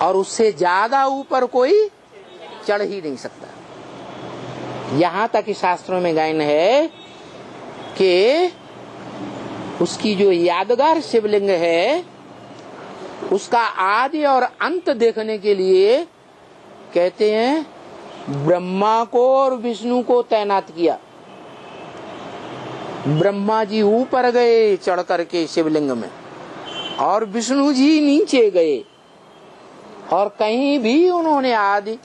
और उससे ज्यादा ऊपर कोई चढ़ ही नहीं सकता। यहां तक शास्त्रों में गायन है कि उसकी जो यादगार शिवलिंग है उसका आदि और अंत देखने के लिए कहते हैं ब्रह्मा को और विष्णु को तैनात किया। ब्रह्मा जी ऊपर गए चढ़ करके शिवलिंग में और विष्णु जी नीचे गए और कहीं भी उन्होंने आदि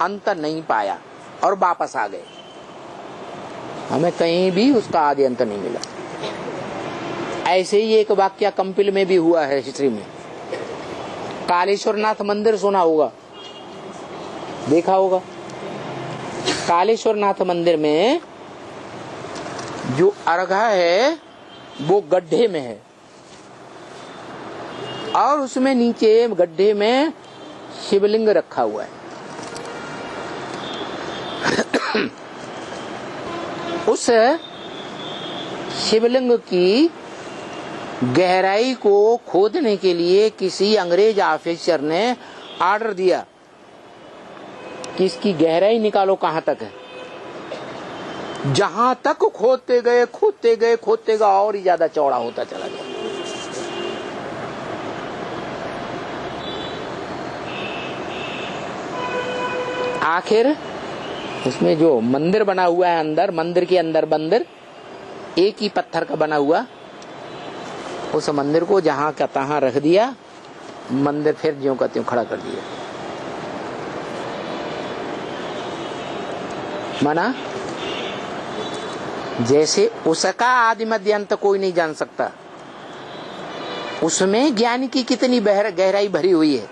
अंत नहीं पाया और वापस आ गए। हमें कहीं भी उसका आदि अंत नहीं मिला। ऐसे ही एक वाक्य कंपिल में भी हुआ है हिस्ट्री में। कालेश्वरनाथ मंदिर सुना होगा, देखा होगा। कालेश्वरनाथ मंदिर में जो अर्घा है वो गड्ढे में है और उसमें नीचे गड्ढे में शिवलिंग रखा हुआ है। उस शिवलिंग की गहराई को खोदने के लिए किसी अंग्रेज ऑफिसर ने ऑर्डर दिया कि इसकी गहराई निकालो कहां तक है। जहां तक खोदते गए और ही ज्यादा चौड़ा होता चला गया। आखिर उसमें जो मंदिर बना हुआ है अंदर, मंदिर के अंदर बंदर एक ही पत्थर का बना हुआ, उस मंदिर को जहां का तहां रख दिया, मंदिर फिर ज्यों का त्यों खड़ा कर दिया। माना जैसे उसका आदि मध्य अंत कोई नहीं जान सकता, उसमें ज्ञान की कितनी गहराई भरी हुई है।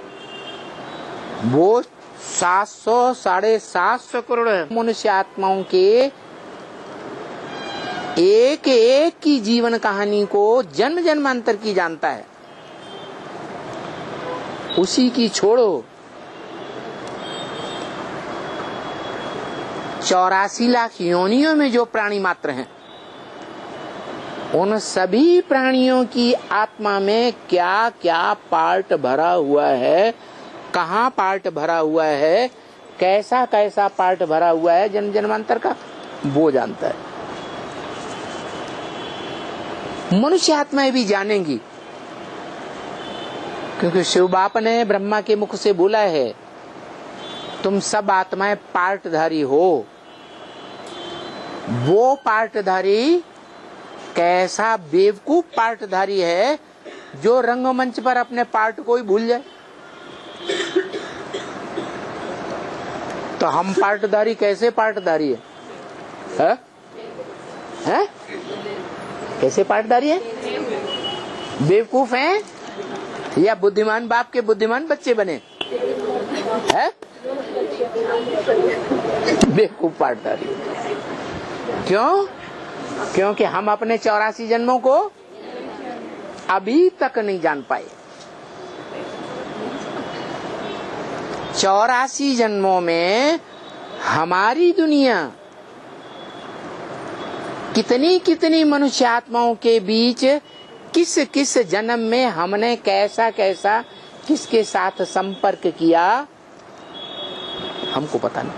वो 700 साढ़े 700 करोड़ मनुष्य आत्माओं के एक एक की जीवन कहानी को जन्म जन्मांतर की जानता है। उसी की छोड़ो 84 लाख योनियों में जो प्राणी मात्र हैं, उन सभी प्राणियों की आत्मा में क्या क्या पार्ट भरा हुआ है, कहाँ पार्ट भरा हुआ है, कैसा कैसा पार्ट भरा हुआ है जन्म जन्मांतर का, वो जानता है। मनुष्य आत्माएं भी जानेंगी, क्योंकि शिव बाप ने ब्रह्मा के मुख से बोला है तुम सब आत्माएं पार्टधारी हो। वो पार्टधारी कैसा बेवकूफ पार्टधारी है जो रंगमंच पर अपने पार्ट को ही भूल जाए। तो हम पार्टधारी कैसे पार्टधारी है? हैं? कैसे पार्टधारी है? बेवकूफ हैं या बुद्धिमान बाप के बुद्धिमान बच्चे बने हैं? बेवकूफ पार्टधारी। क्यों? क्योंकि हम अपने 84 जन्मों को अभी तक नहीं जान पाए। 84 जन्मों में हमारी दुनिया कितनी कितनी मनुष्य आत्माओं के बीच किस किस जन्म में हमने कैसा कैसा किसके साथ संपर्क किया, हमको पता नहीं।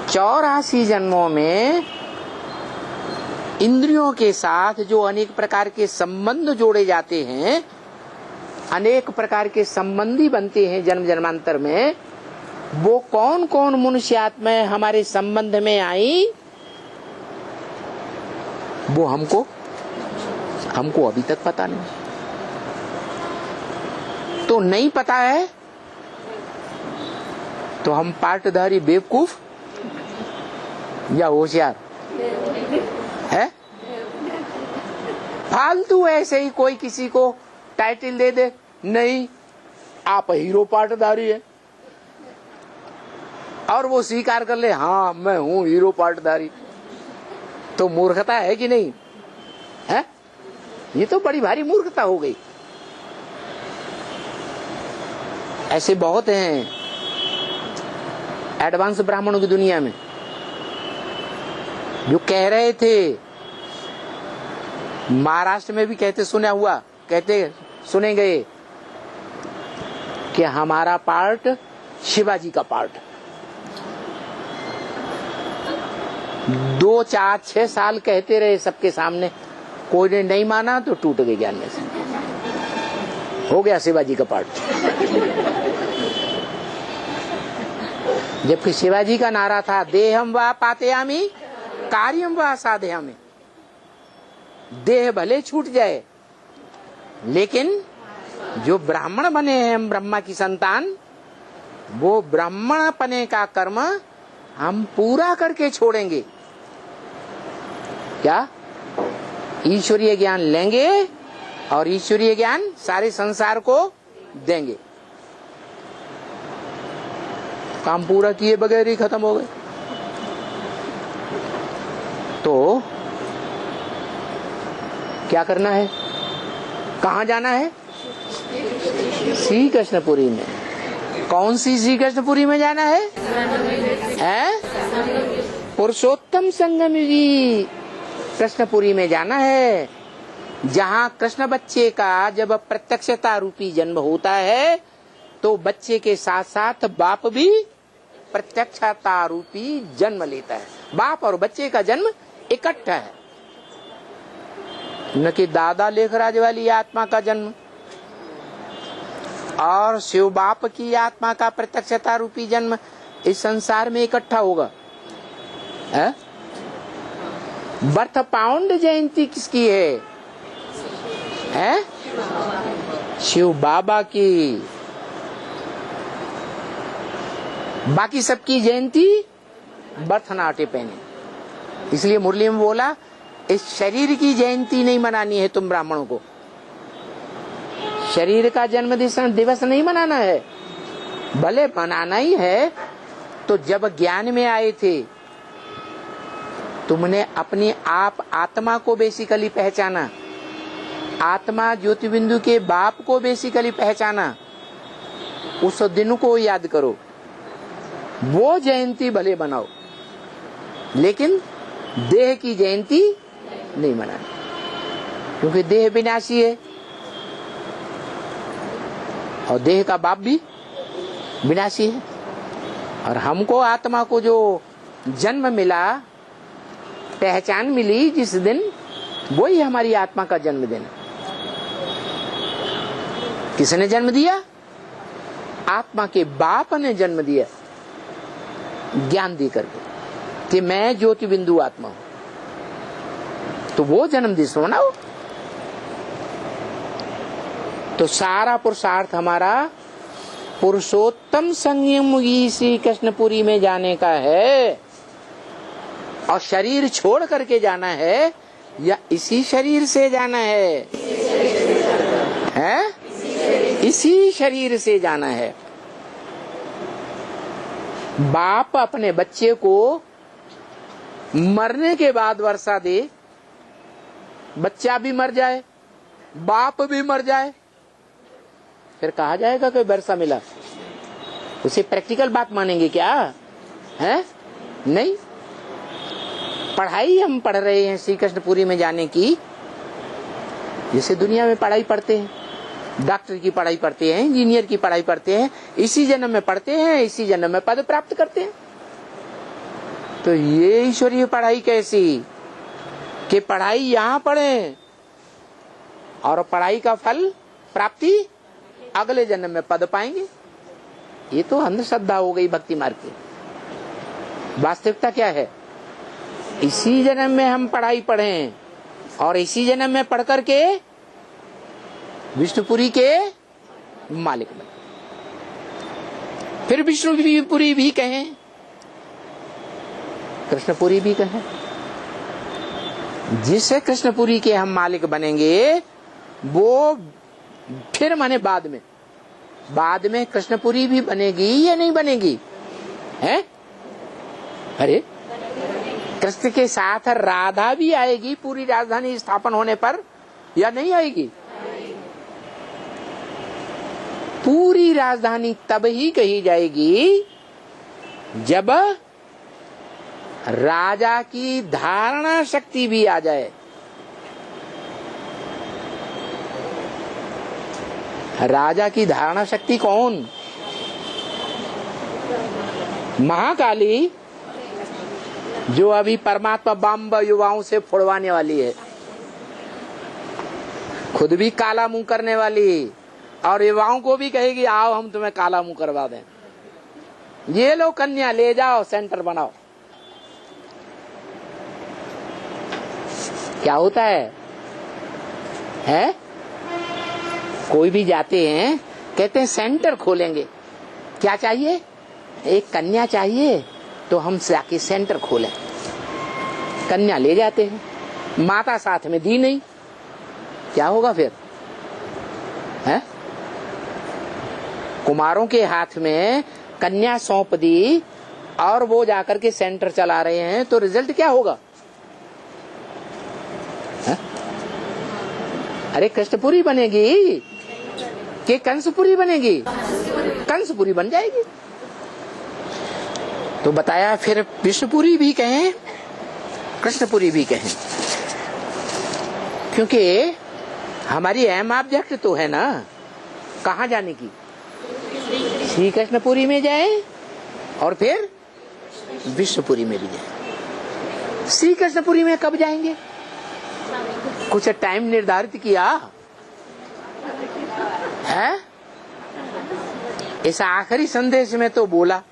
84 जन्मों में इंद्रियों के साथ जो अनेक प्रकार के संबंध जोड़े जाते हैं, अनेक प्रकार के संबंधी बनते हैं जन्म जन्मांतर में, वो कौन कौन मनुष्य आत्माएं हमारे संबंध में आई, वो हमको अभी तक पता नहीं। तो नहीं पता है तो हम पार्टधारी बेवकूफ या होशियार है? फालतू ऐसे ही कोई किसी को टाइटल दे दे, नहीं आप हीरो पार्टधारी है, और वो स्वीकार कर ले हाँ मैं हूं हीरो पार्टधारी, तो मूर्खता है कि नहीं है? ये तो बड़ी भारी मूर्खता हो गई। ऐसे बहुत हैं एडवांस ब्राह्मणों की दुनिया में जो कह रहे थे, महाराष्ट्र में भी कहते सुना हुआ, कहते सुने गए कि हमारा पार्ट शिवाजी का पार्ट। 2, 4, 6 साल कहते रहे सबके सामने, कोई ने नहीं माना तो टूट गए ज्ञान में से, हो गया शिवाजी का पार्ट। जबकि शिवाजी का नारा था देहम वा पातयामि कार्यम वा साधयामि। देह भले छूट जाए, लेकिन जो ब्राह्मण बने हैं हम ब्रह्मा की संतान, वो ब्राह्मण पने का कर्म हम पूरा करके छोड़ेंगे। क्या? ईश्वरीय ज्ञान लेंगे और ईश्वरीय ज्ञान सारे संसार को देंगे। काम पूरा किए बगैर ही खत्म हो गए। तो क्या करना है? कहाँ जाना है? श्री कृष्णपुरी में। कौन सी श्री कृष्णपुरी में जाना है? पुरुषोत्तम संगम युगी कृष्णपुरी में जाना है, जहाँ कृष्ण बच्चे का जब प्रत्यक्षता रूपी जन्म होता है तो बच्चे के साथ साथ बाप भी प्रत्यक्षता रूपी जन्म लेता है। बाप और बच्चे का जन्म इकट्ठा है, न कि दादा लेखराज वाली आत्मा का जन्म और शिव बाप की आत्मा का प्रत्यक्षता रूपी जन्म इस संसार में इकट्ठा होगा। बर्थ पाउंड जयंती किसकी है? शिव बाबा की। बाकी सबकी जयंती बर्थ नाटे पहने। इसलिए मुरली में बोला इस शरीर की जयंती नहीं मनानी है तुम ब्राह्मणों को। शरीर का जन्म दिवस नहीं मनाना है। भले मनाना ही है तो जब ज्ञान में आए थे तुमने अपनी आप आत्मा को बेसिकली पहचाना, आत्मा ज्योति बिंदु के बाप को बेसिकली पहचाना। उस दिन को याद करो, वो जयंती भले बनाओ, लेकिन देह की जयंती नहीं मनानी, क्योंकि देह विनाशी है और देह का बाप भी विनाशी है। और हमको आत्मा को जो जन्म मिला, पहचान मिली जिस दिन, वही हमारी आत्मा का जन्मदिन। किसने जन्म दिया? आत्मा के बाप ने जन्म दिया, ज्ञान दे करके कि मैं ज्योति बिंदु आत्मा हूं। तो वो जन्म दिवस मनाओ। तो सारा पुरुषार्थ हमारा पुरुषोत्तम संयम श्री कृष्णपुरी में जाने का है। और शरीर छोड़ करके जाना है या इसी शरीर से जाना है? इसी शरीर से जाना है। बाप अपने बच्चे को मरने के बाद वर्षा दे, बच्चा भी मर जाए, बाप भी मर जाए, फिर कहा जाएगा कोई वर्षा मिला? उसे प्रैक्टिकल बात मानेंगे क्या? है नहीं। पढ़ाई हम पढ़ रहे हैं श्री कृष्णपुरी में जाने की, जैसे दुनिया में पढ़ाई पढ़ते हैं, डॉक्टर की पढ़ाई पढ़ते हैं, इंजीनियर की पढ़ाई पढ़ते हैं, इसी जन्म में पढ़ते हैं, इसी जन्म में पद प्राप्त करते हैं। तो ये ईश्वरीय पढ़ाई कैसी कि पढ़ाई यहाँ पढ़े और पढ़ाई का फल प्राप्ति अगले जन्म में पद पाएंगे? ये तो अंधश्रद्धा हो गई भक्ति मार्ग की। वास्तविकता क्या है? इसी जन्म में हम पढ़ाई पढ़ें और इसी जन्म में पढ़ करके विष्णुपुरी के मालिक बने। फिर विष्णुपुरी भी कहें, कृष्णपुरी भी कहें। जिससे कृष्णपुरी के हम मालिक बनेंगे वो फिर माने बाद में कृष्णपुरी भी बनेगी या नहीं बनेगी? है? अरे कृष्ण के साथ राधा भी आएगी पूरी राजधानी स्थापन होने पर या नहीं आएगी? पूरी राजधानी तब ही कही जाएगी जब राजा की धारणा शक्ति भी आ जाए। राजा की धारणा शक्ति कौन? महाकाली, जो अभी परमात्मा बम युवाओं से फोड़वाने वाली है, खुद भी काला मुंह करने वाली और युवाओं को भी कहेगी आओ हम तुम्हें काला मुंह करवा दें, ये लो कन्या ले जाओ सेंटर बनाओ। क्या होता है? कोई भी जाते हैं कहते हैं सेंटर खोलेंगे, क्या चाहिए? एक कन्या चाहिए, तो हम जाके सेंटर खोलें। कन्या ले जाते हैं, माता साथ में दी नहीं, क्या होगा फिर? कुमारों के हाथ में कन्या सौंप दी और वो जाकर के सेंटर चला रहे हैं, तो रिजल्ट क्या होगा? अरे कृष्णपुरी बनेगी कि कंसपुरी बनेगी? कंसपुरी बन जाएगी। तो बताया फिर विष्णुपुरी भी कहें, कृष्णपुरी भी कहें, क्योंकि हमारी एम ऑब्जेक्ट तो है ना कहाँ जाने की? श्री कृष्णपुरी में जाए और फिर विष्णुपुरी में भी जाए। श्री कृष्णपुरी में कब जाएंगे? कुछ टाइम निर्धारित किया है? इस आखिरी संदेश में तो बोला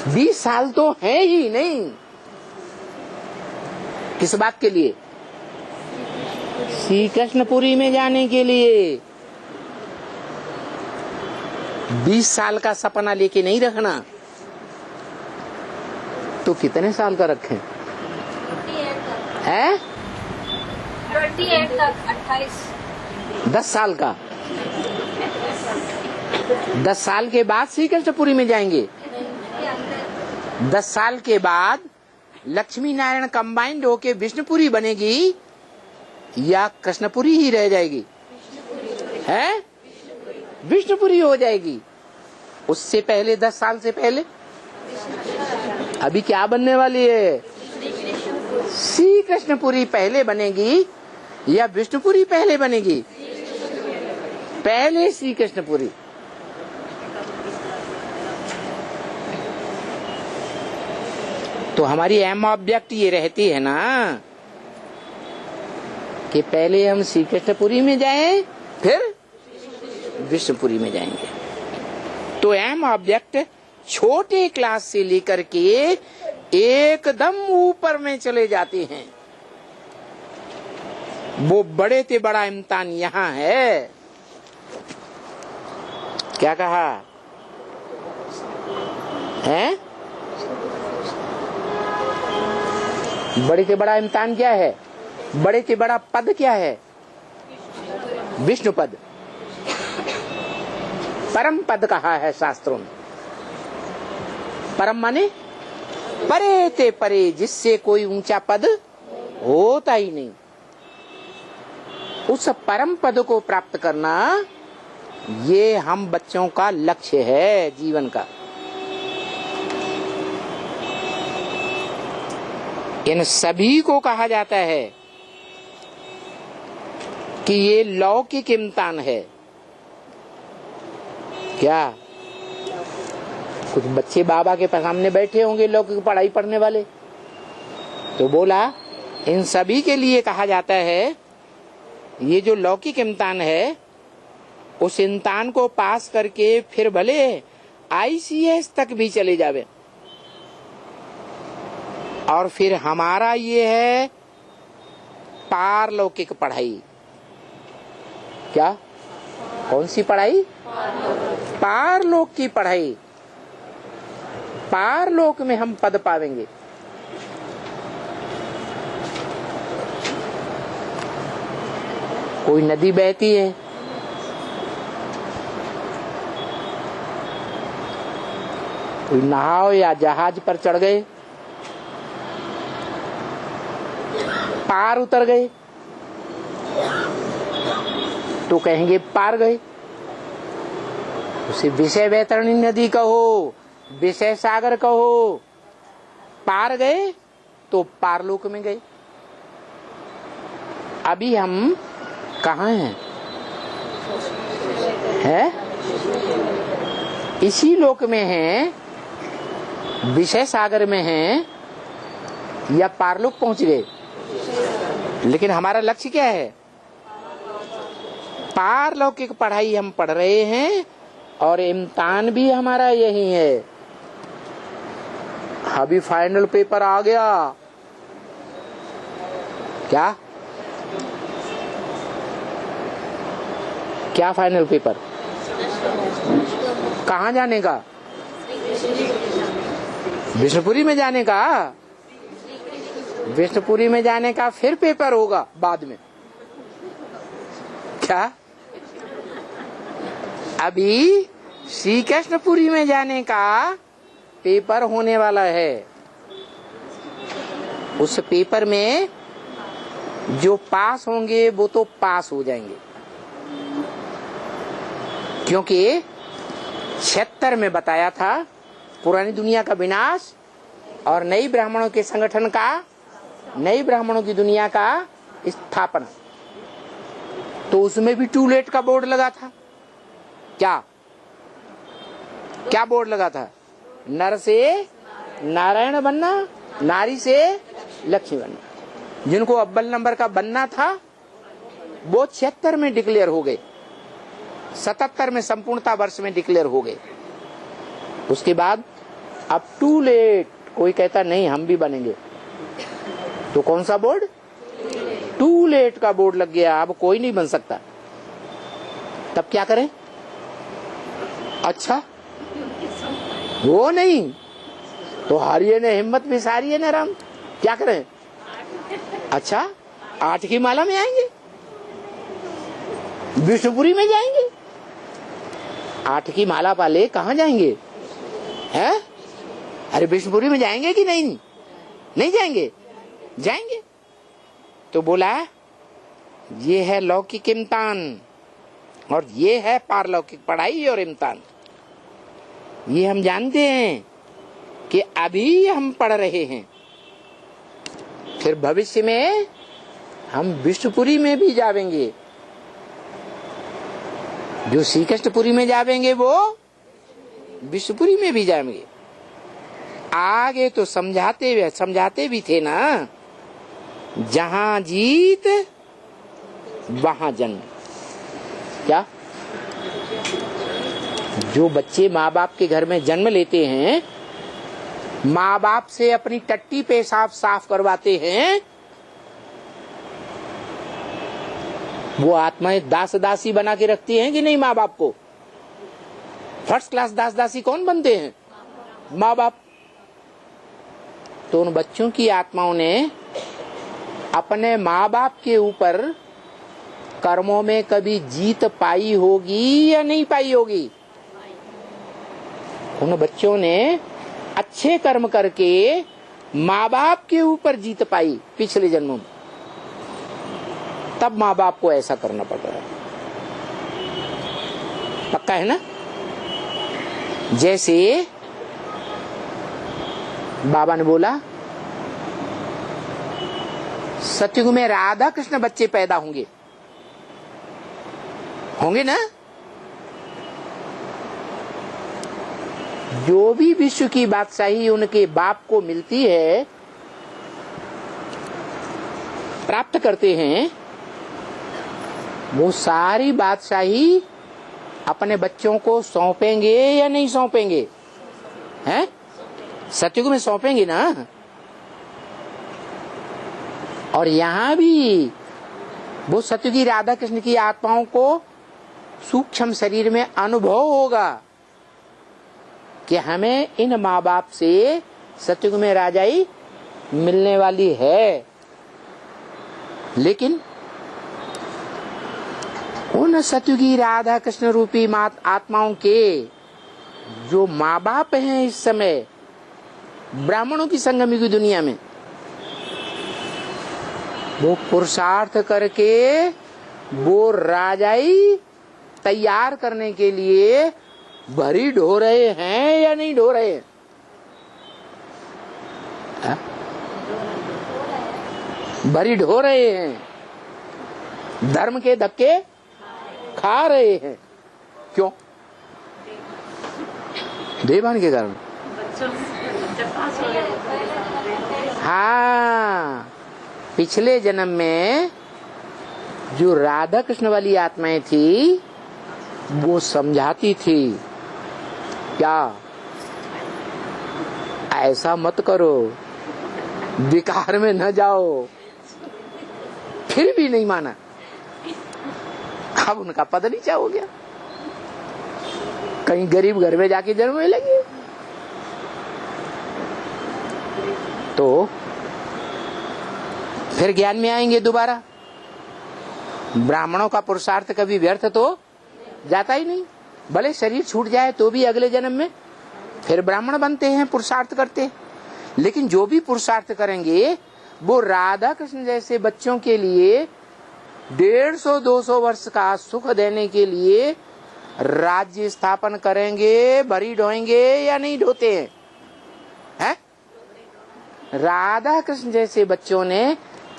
20 साल तो है ही नहीं। किस बात के लिए? श्री कृष्णपुरी में जाने के लिए। 20 साल का सपना लेके नहीं रखना, तो कितने साल का रखें? 28 तक, 28। 10 साल का। 10 साल के बाद श्री कृष्णपुरी में जाएंगे। 10 साल के बाद लक्ष्मी नारायण कंबाइंड होके विष्णुपुरी बनेगी या कृष्णपुरी ही रह जाएगी? विष्णुपुरी हो जाएगी। उससे पहले 10 साल से पहले अभी क्या बनने वाली है? श्री कृष्णपुरी पहले बनेगी या विष्णुपुरी पहले बनेगी? पहले श्री कृष्णपुरी। तो हमारी एम ऑब्जेक्ट ये रहती है ना कि पहले हम श्री कृष्णपुरी में जाएं, फिर विष्णुपुरी में जाएंगे। तो एम ऑब्जेक्ट छोटे क्लास से लेकर के एकदम ऊपर में चले जाते हैं। वो बड़े से बड़ा इम्तिहान यहाँ है। क्या कहा है? बड़े से बड़ा इम्तिहान क्या है? बड़े से बड़ा पद क्या है? विष्णु पद। परम पद कहा है शास्त्रों में। परम माने परे ते परे, जिससे कोई ऊंचा पद होता ही नहीं। उस परम पद को प्राप्त करना, ये हम बच्चों का लक्ष्य है जीवन का। इन सभी को कहा जाता है कि ये लौकिक इम्तिहान है। क्या कुछ बच्चे बाबा के सामने बैठे होंगे लौकिक पढ़ाई पढ़ने वाले, तो बोला इन सभी के लिए कहा जाता है ये जो लौकिक इम्तिहान है, उस इम्तिहान को पास करके फिर भले ICS तक भी चले जावे, और फिर हमारा ये है पारलौकिक पढ़ाई। क्या? कौन सी पढ़ाई? पारलोक की पढ़ाई। पारलोक में हम पद पावेंगे। कोई नदी बहती है, कोई नाव या जहाज पर चढ़ गए, पार उतर गए, तो कहेंगे पार गए। उसे विषय वैतरणी नदी कहो, विषय सागर कहो, पार गए तो पारलोक में गए। अभी हम कहाँ हैं? है, इसी लोक में हैं, विषय सागर में हैं, या पारलोक पहुंच गए? लेकिन हमारा लक्ष्य क्या है? पारलौकिक पढ़ाई हम पढ़ रहे हैं और इम्तिहान भी हमारा यही है। अभी फाइनल पेपर आ गया, क्या क्या फाइनल पेपर? कहाँ जाने का? विष्णुपुरी में जाने का। विष्णुपुरी में जाने का फिर पेपर होगा बाद में, क्या? अभी श्री कृष्णपुरी में जाने का पेपर होने वाला है। उस पेपर में जो पास होंगे वो तो पास हो जाएंगे, क्योंकि 76 में बताया था पुरानी दुनिया का विनाश और नई ब्राह्मणों के संगठन का, नई ब्राह्मणों की दुनिया का स्थापना। तो उसमें भी टू लेट का बोर्ड लगा था। क्या क्या बोर्ड लगा था? नर से नारायण बनना, नारी से लक्ष्मी बनना। जिनको अव्वल नंबर का बनना था वो 76 में डिक्लेयर हो गए, 77 में संपूर्णता वर्ष में डिक्लेयर हो गए। उसके बाद अब टू लेट, कोई कहता नहीं हम भी बनेंगे, तो कौन सा बोर्ड? टू लेट का बोर्ड लग गया, अब कोई नहीं बन सकता। तब क्या करें? अच्छा वो नहीं तो हारिए ने हिम्मत भी सारी है ना राम, क्या करें? अच्छा 8 की माला में आएंगे, विष्णुपुरी में जाएंगे। 8 की माला वाले कहाँ जाएंगे? हैं? अरे विष्णुपुरी में जाएंगे कि नहीं? नहीं जाएंगे? जाएंगे। तो बोला ये है लौकिक इम्तिहान और ये है पारलौकिक पढ़ाई और इम्तिहान। ये हम जानते हैं कि अभी हम पढ़ रहे हैं, फिर भविष्य में हम विष्णुपुरी में भी जावेंगे। जो श्री कृष्णपुरी में जावेंगे वो विष्णुपुरी में भी जाएंगे। आगे तो समझाते भी थे ना, जहां जीत वहां जन्म। क्या? जो बच्चे माँ बाप के घर में जन्म लेते हैं, माँ बाप से अपनी टट्टी पेशाब साफ करवाते हैं, वो आत्माएं दास दासी बना के रखती हैं कि नहीं माँ बाप को? फर्स्ट क्लास दास दासी कौन बनते हैं? माँ बाप। तो उन बच्चों की आत्माओं ने अपने माँ बाप के ऊपर कर्मों में कभी जीत पाई होगी या नहीं पाई होगी? उन बच्चों ने अच्छे कर्म करके माँ बाप के ऊपर जीत पाई पिछले जन्मों में, तब माँ बाप को ऐसा करना पड़ रहा है। पक्का है ना? जैसे बाबा ने बोला सतयुग में राधा कृष्ण बच्चे पैदा होंगे, होंगे ना? जो भी विश्व की बादशाही उनके बाप को मिलती है, प्राप्त करते हैं, वो सारी बादशाही अपने बच्चों को सौंपेंगे या नहीं सौंपेंगे? हैं? सतयुग में सौंपेंगे ना। और यहाँ भी वो सतयुगी राधा कृष्ण की आत्माओं को सूक्ष्म शरीर में अनुभव होगा कि हमें इन माँ बाप से सतयुग में राजाई मिलने वाली है। लेकिन उन सतयुगी राधा कृष्ण रूपी आत्माओं के जो माँ बाप हैं इस समय ब्राह्मणों की संगमी की दुनिया में, वो पुरुषार्थ करके वो राजाई तैयार करने के लिए भरी ढो रहे हैं या नहीं ढो रहे हैं? भरी ढो रहे हैं, धर्म के धक्के खा रहे हैं। क्यों? बेईमान के कारण। हाँ, पिछले जन्म में जो राधा कृष्ण वाली आत्माएं थी वो समझाती थी क्या ऐसा मत करो, विकार में न जाओ, फिर भी नहीं माना। अब उनका पद नीचा हो गया, कहीं गरीब घर में जाके जन्म लगे। तो फिर ज्ञान में आएंगे दोबारा। ब्राह्मणों का पुरुषार्थ कभी व्यर्थ तो जाता ही नहीं, भले शरीर छूट जाए तो भी अगले जन्म में फिर ब्राह्मण बनते हैं, पुरुषार्थ करते हैं। लेकिन जो भी पुरुषार्थ करेंगे वो राधा कृष्ण जैसे बच्चों के लिए 150-200 वर्ष का सुख देने के लिए राज्य स्थापन करेंगे, भरी ढोएंगे या नहीं ढोते हैं? है? राधा कृष्ण जैसे बच्चों ने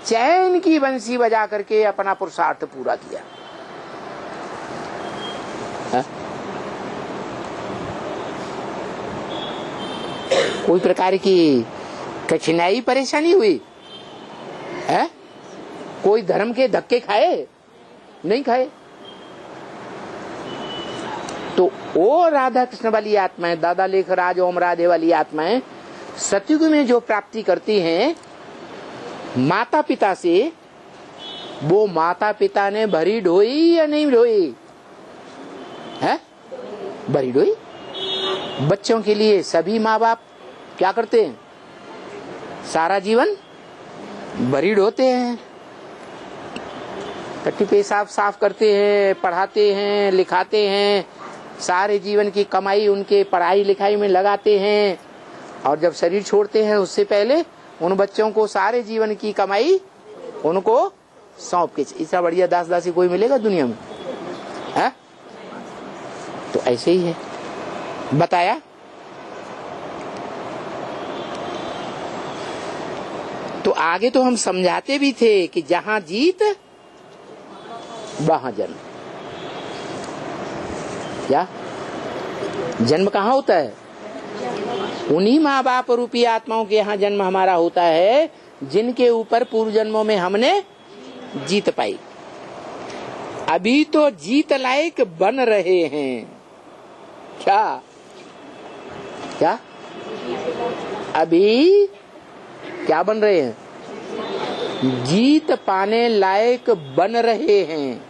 चैन की बंसी बजा करके अपना पुरुषार्थ पूरा किया। है? कोई प्रकार की कठिनाई परेशानी हुई है? कोई धर्म के धक्के खाए? नहीं खाए। तो वो राधा कृष्ण वाली आत्माएं, दादा लेखराज ओम राधे वाली आत्माएं सतयुग में जो प्राप्ति करती हैं माता पिता से, वो माता पिता ने भरी ढोई या नहीं ढोई? है? भरी ढोई। बच्चों के लिए सभी माँ बाप क्या करते हैं? सारा जीवन भरी ढोते हैं, टट्टी पेशाब साफ करते हैं, पढ़ाते हैं, लिखाते हैं, सारे जीवन की कमाई उनके पढ़ाई लिखाई में लगाते हैं। और जब शरीर छोड़ते हैं उससे पहले उन बच्चों को सारे जीवन की कमाई उनको सौंप के, इसका बढ़िया दास दासी कोई मिलेगा दुनिया में? है? तो ऐसे ही है बताया। तो आगे तो हम समझाते भी थे कि जहां जीत वहां जन्म। क्या जन्म कहाँ होता है? उन्हीं माँ बाप रूपी आत्माओं के यहाँ जन्म हमारा होता है जिनके ऊपर पूर्व जन्मों में हमने जीत पाई। अभी तो जीत लायक बन रहे हैं। क्या क्या अभी क्या बन रहे हैं? जीत पाने लायक बन रहे हैं।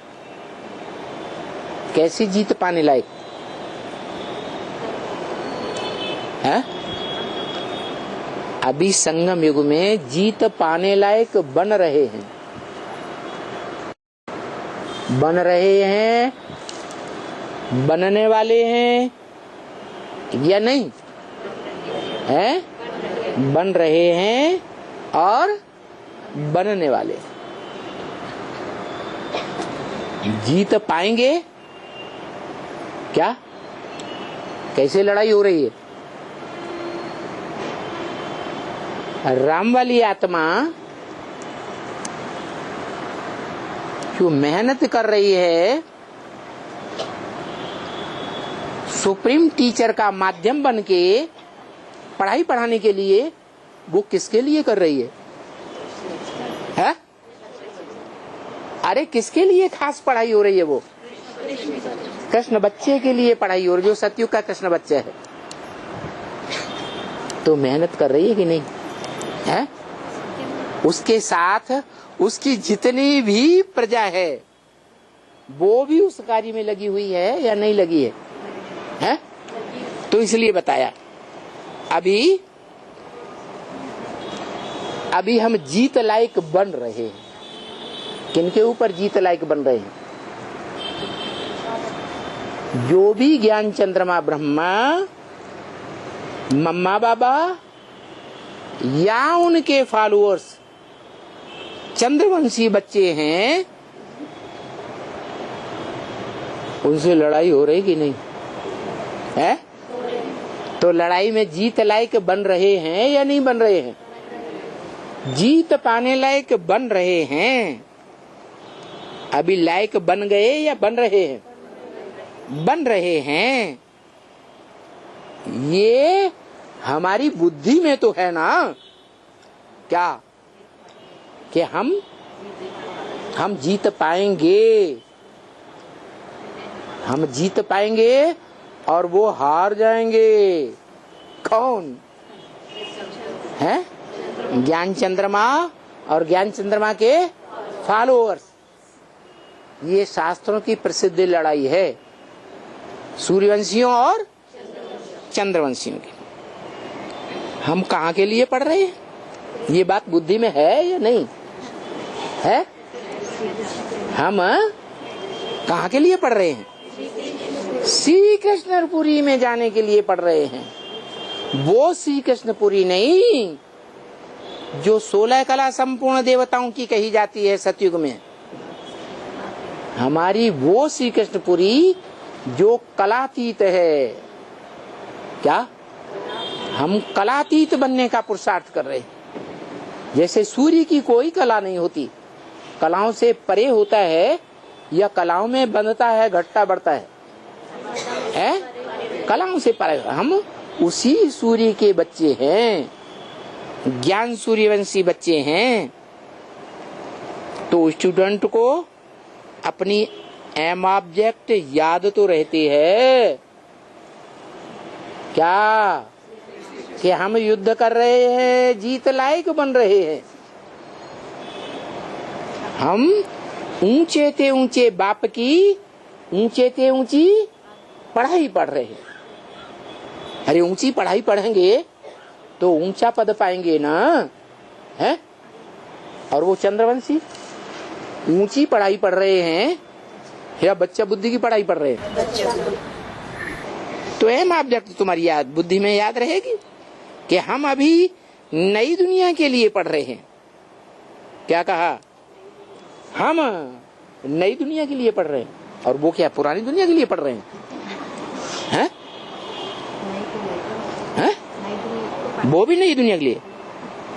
कैसी जीत पाने लायक है? अभी संगम युग में जीत पाने लायक बन रहे हैं। बन रहे हैं, बनने वाले हैं या नहीं है? बन रहे हैं और बनने वाले। जीत पाएंगे क्या? कैसे लड़ाई हो रही है? राम वाली आत्मा जो मेहनत कर रही है सुप्रीम टीचर का माध्यम बनके पढ़ाई पढ़ाने के लिए, वो किसके लिए कर रही है? अरे किसके लिए खास पढ़ाई हो रही है? वो कृष्ण बच्चे के लिए पढ़ाई हो रही है, जो सतयुग का कृष्ण बच्चा है। तो मेहनत कर रही है कि नहीं है? उसके साथ उसकी जितनी भी प्रजा है वो भी उस कार्य में लगी हुई है या नहीं लगी है? है? तो इसलिए बताया अभी हम जीत लायक बन रहे हैं। किनके ऊपर जीत लायक बन रहे हैं? जो भी ज्ञान चंद्रमा ब्रह्मा, मम्मा बाबा या उनके फॉलोअर्स चंद्रवंशी बच्चे हैं, उनसे लड़ाई हो रही कि नहीं है? तो लड़ाई में जीत लायक बन रहे हैं या नहीं बन रहे हैं? जीत पाने लायक बन रहे हैं। अभी लायक बन गए या बन रहे हैं? बन रहे हैं, ये हमारी बुद्धि में तो है ना, क्या कि हम जीत पाएंगे, हम जीत पाएंगे और वो हार जाएंगे। कौन है? ज्ञान चंद्रमा और ज्ञान चंद्रमा के फॉलोअर्स। ये शास्त्रों की प्रसिद्ध लड़ाई है, सूर्यवंशियों और चंद्रवंशियों की। हम कहाँ के लिए पढ़ रहे हैं? ये बात बुद्धि में है या नहीं है? हम कहाँ के लिए पढ़ रहे हैं? श्री कृष्णपुरी में जाने के लिए पढ़ रहे हैं। वो श्री कृष्णपुरी नहीं जो 16 कला संपूर्ण देवताओं की कही जाती है सतयुग में। हमारी वो श्री कृष्णपुरी जो कलातीत है। क्या हम कलातीत बनने का पुरुषार्थ कर रहे हैं? जैसे सूर्य की कोई कला नहीं होती, कलाओं से परे होता है या कलाओं में बंधता है, घटता बढ़ता है, कलाओं से परे। हम उसी सूर्य के बच्चे हैं, ज्ञान सूर्यवंशी बच्चे हैं। तो स्टूडेंट को अपनी एम ऑब्जेक्ट याद तो रहती है क्या कि हम युद्ध कर रहे हैं, जीत लायक बन रहे हैं। हम ऊंचे ते ऊंचे बाप की ऊंचे ते ऊंची पढ़ाई पढ़ रहे हैं। अरे ऊंची पढ़ाई पढ़ेंगे तो ऊंचा पद पाएंगे ना, है? और वो चंद्रवंशी ऊंची पढ़ाई पढ़ रहे हैं या बच्चा बुद्धि की पढ़ाई पढ़ रहे हैं? तो एम ऑब्जेक्ट तुम्हारी याद बुद्धि में याद रहेगी कि हम अभी नई दुनिया के लिए पढ़ रहे हैं। क्या कहा? हम नई दुनिया के लिए पढ़ रहे हैं। और वो क्या पुरानी दुनिया के लिए पढ़ रहे हैं? हैं? हैं? वो भी नई दुनिया के लिए।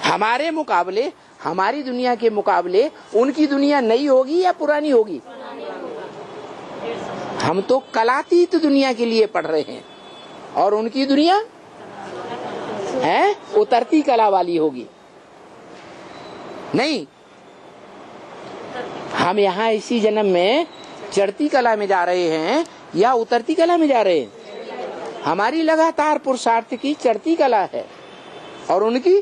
हमारे मुकाबले, हमारी दुनिया के मुकाबले उनकी दुनिया नई होगी या पुरानी होगी? हम तो कलातीत दुनिया के लिए पढ़ रहे हैं और उनकी दुनिया है उतरती कला वाली होगी। नहीं, हम यहाँ इसी जन्म में चढ़ती कला में जा रहे हैं या उतरती कला में जा रहे हैं? हमारी लगातार पुरुषार्थ की चढ़ती कला है और उनकी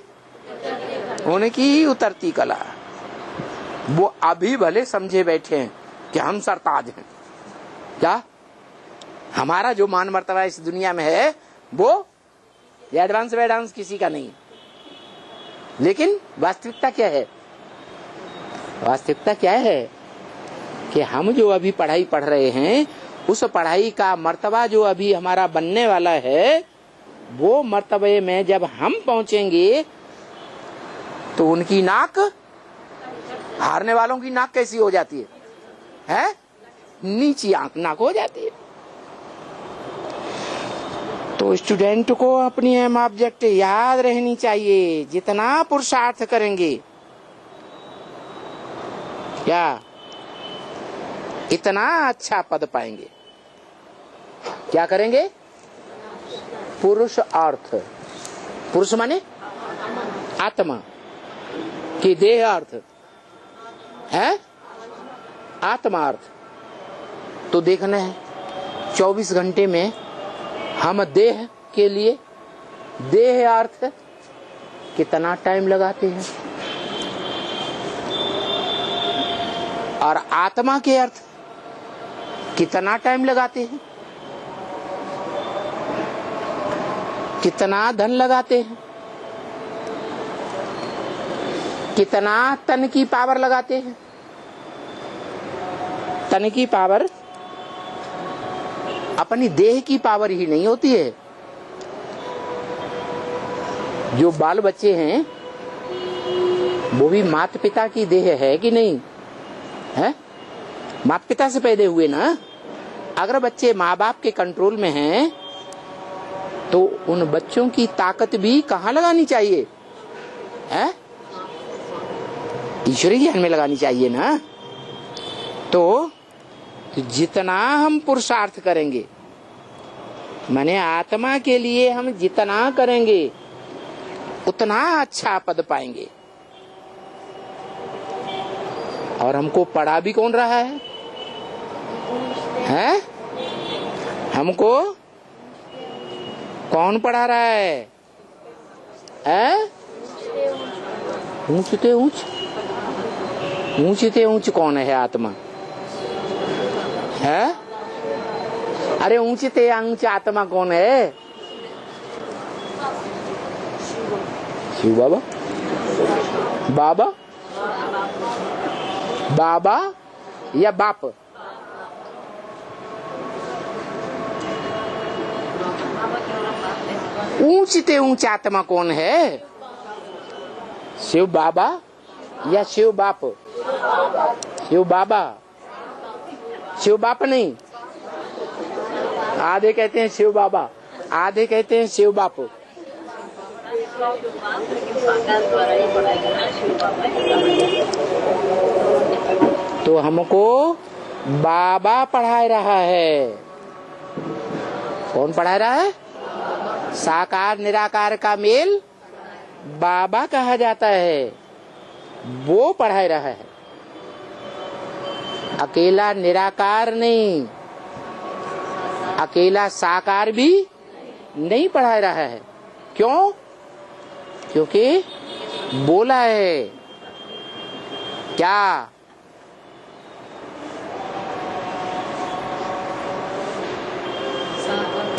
उतरती कला। वो अभी भले समझे बैठे हैं कि हम सरताज हैं। क्या हमारा जो मान मर्तबा इस दुनिया में है वो एडवांस किसी का नहीं। लेकिन वास्तविकता क्या है? वास्तविकता क्या है कि हम जो अभी पढ़ाई पढ़ रहे हैं उस पढ़ाई का मर्तबा जो अभी हमारा बनने वाला है, वो मर्तबे में जब हम पहुंचेंगे तो उनकी नाक, हारने वालों की नाक कैसी हो जाती है? हैं? नीची नाक हो जाती है। तो स्टूडेंट को अपनी एम ऑब्जेक्ट याद रहनी चाहिए। जितना पुरुषार्थ करेंगे क्या इतना अच्छा पद पाएंगे। क्या करेंगे? पुरुष अर्थ। पुरुष माने आत्मा की देह अर्थ है, आत्मा अर्थ। तो देखना है 24 घंटे में हम देह के लिए, देह अर्थ कितना टाइम लगाते हैं और आत्मा के अर्थ कितना टाइम लगाते हैं, कितना धन लगाते हैं, कितना तन की पावर लगाते हैं। तन की पावर अपनी देह की पावर ही नहीं होती है। जो बाल बच्चे हैं वो भी माता पिता की देह है कि नहीं है? माता पिता से पैदा हुए ना। अगर बच्चे माँ बाप के कंट्रोल में हैं तो उन बच्चों की ताकत भी कहाँ लगानी चाहिए? है ईश्वरी ज्ञान में लगानी चाहिए ना। तो तो जितना हम पुरुषार्थ करेंगे, माने आत्मा के लिए हम जितना करेंगे उतना अच्छा पद पाएंगे। और हमको पढ़ा भी कौन रहा है? हैं? हमको कौन पढ़ा रहा है? ऊंचते ऊंच, ऊंचते ऊंच कौन है? आत्मा है? अरे ऊंचते ऊंच आत्मा कौन है? शिव बाबा, बाबा, बाबा या बाप? ऊंचते ऊंच आत्मा कौन है? शिव बाबा या शिव बाप? शिव बाबा, शिव बाप नहीं। आधे कहते हैं शिव बाबा, आधे कहते हैं शिव बाप। तो हमको बाबा पढ़ा रहा है। कौन पढ़ा रहा है? साकार निराकार का मेल बाबा कहा जाता है, वो पढ़ा रहा है। अकेला निराकार नहीं, अकेला साकार भी नहीं पढ़ा रहा है। क्यों? क्योंकि बोला है क्या?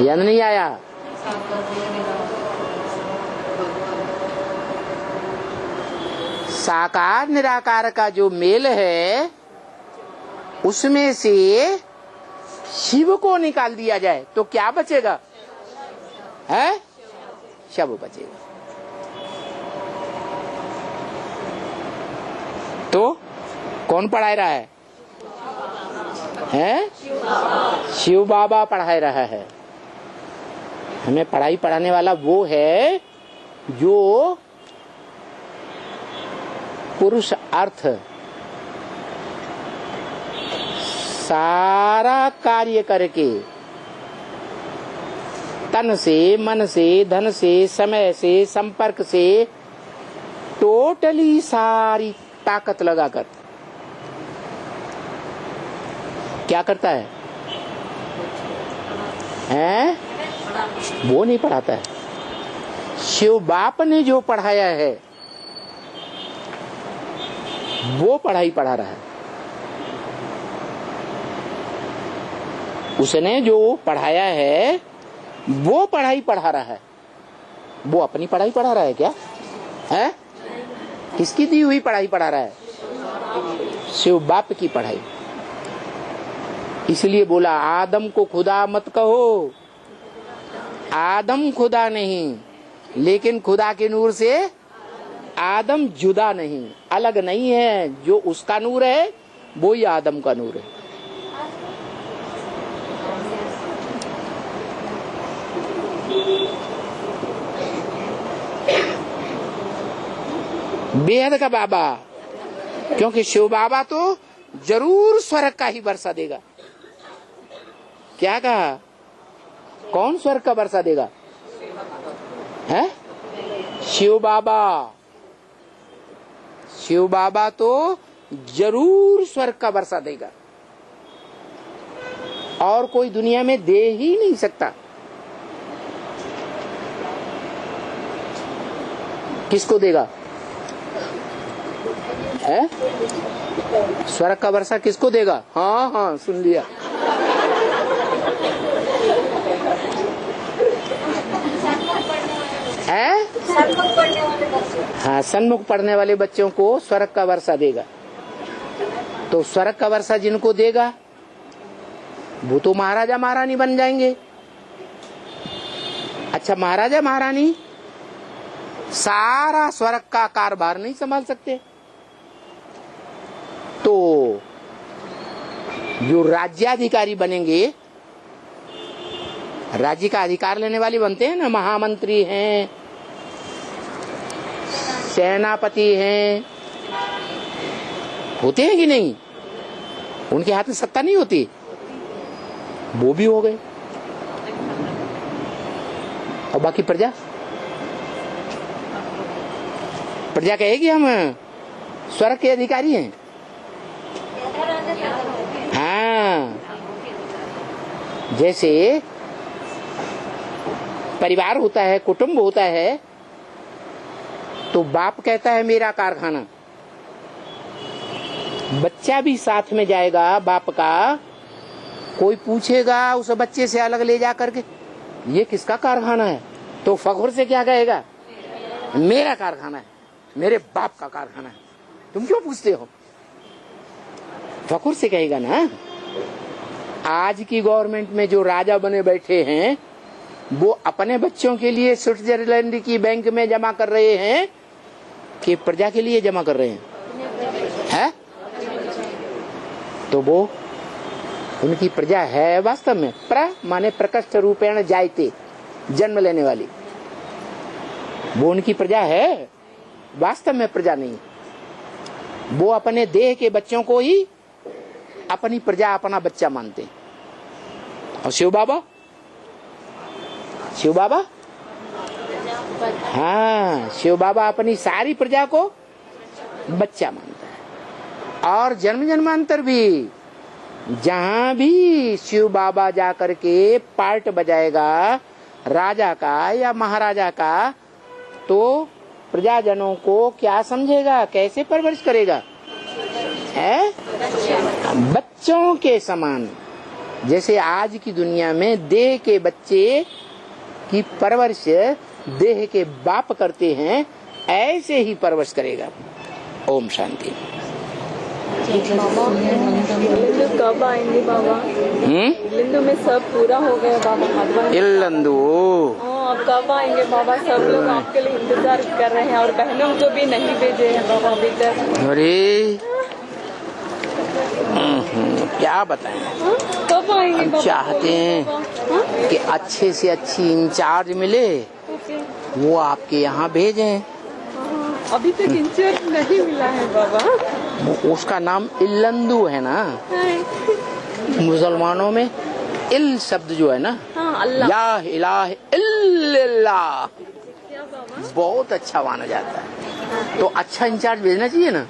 याद नहीं आया? साकार निराकार का जो मेल है उसमें से शिव को निकाल दिया जाए तो क्या बचेगा? है? शव बचेगा। तो कौन पढ़ा रहा है? हैं? शिव बाबा पढ़ा रहा है। हमें पढ़ाई पढ़ाने वाला वो है जो पुरुष अर्थ सारा कार्य करके तन से, मन से, धन से, समय से, संपर्क से टोटली सारी ताकत लगाकर क्या करता है? हैं? वो नहीं पढ़ाता है। शिव बाप ने जो पढ़ाया है वो पढ़ाई पढ़ा रहा है। उसने जो पढ़ाया है वो पढ़ाई पढ़ा रहा है। वो अपनी पढ़ाई पढ़ा रहा है क्या? है? किसकी दी हुई पढ़ाई पढ़ा रहा है? शिव बाप की पढ़ाई। इसलिए बोला आदम को खुदा मत कहो। आदम खुदा नहीं, लेकिन खुदा के नूर से आदम जुदा नहीं, अलग नहीं है। जो उसका नूर है वो ही आदम का नूर है। बेहद का बाबा, क्योंकि शिव बाबा तो जरूर स्वर्ग का ही वर्षा देगा। क्या कहा? कौन स्वर्ग का वर्षा देगा? है? शिव बाबा। शिव बाबा तो जरूर स्वर्ग का वर्षा देगा, और कोई दुनिया में दे ही नहीं सकता। किसको देगा? है? स्वर्ग का वर्षा किसको देगा? हाँ हाँ, सुन लिया। है? हाँ, सन्मुख पढ़ने वाले बच्चों को स्वर्ग का वर्षा देगा। तो स्वर्ग का वर्षा जिनको देगा वो तो महाराजा महारानी बन जाएंगे। अच्छा, महाराजा महारानी सारा स्वर्ग का कारभार नहीं संभाल सकते, तो जो राज्याधिकारी बनेंगे, राज्य का अधिकार लेने वाले बनते हैं ना, महामंत्री हैं, सेनापति हैं, होते हैं कि नहीं? उनके हाथ में सत्ता नहीं होती, वो भी हो गए। और बाकी प्रजा कहेगी हम स्वर्ग के अधिकारी हैं। हाँ, जैसे परिवार होता है, कुटुंब होता है, तो बाप कहता है मेरा कारखाना, बच्चा भी साथ में जाएगा बाप का। कोई पूछेगा उस बच्चे से अलग ले जा करके ये किसका कारखाना है, तो फख्र से क्या कहेगा, मेरा कारखाना है, मेरे बाप का कारखाना है। तुम क्यों पूछते हो, फख्र से कहेगा ना। आज की गवर्नमेंट में जो राजा बने बैठे हैं वो अपने बच्चों के लिए स्विट्जरलैंड की बैंक में जमा कर रहे हैं कि प्रजा के लिए जमा कर रहे हैं? तो वो उनकी प्रजा है वास्तव में। माने प्रकष्ट रूपेण जायते, जन्म लेने वाली, वो उनकी प्रजा है, वास्तव में प्रजा नहीं। वो अपने देह के बच्चों को ही अपनी प्रजा, अपना बच्चा मानते। और शिव बाबा हाँ, शिव बाबा अपनी सारी प्रजा को बच्चा मानता है। और जन्म जन्मांतर भी जहां भी शिव बाबा जाकर के पार्ट बजाएगा राजा का या महाराजा का, तो प्रजाजनों को क्या समझेगा, कैसे परवरिश करेगा, है बच्चों के समान। जैसे आज की दुनिया में देह के बच्चे की परवरिश देह के बाप करते हैं, ऐसे ही परवरिश करेगा। ओम शांति। कब आएंगे बाबा? इल्लंदु में सब पूरा हो गया बाबा। इल्लंदु अब कब आएंगे बाबा? सब लोग आपके लिए इंतजार कर रहे हैं और बहनों को भी नहीं भेजे हैं बाबा अभी तक। अरे क्या बताएं, कब आएंगे बाबा? चाहते हैं कि अच्छे से अच्छी इंचार्ज मिले, वो आपके यहाँ भेजें। अभी तक इंचार्ज नहीं मिला है बाबा। उसका नाम इल्लंदु है ना। मुसलमानों में इल शब्द जो है ना, या इलाह इल्लल्लाह, बहुत अच्छा माना जाता है। तो अच्छा इंचार्ज भेजना चाहिए ना।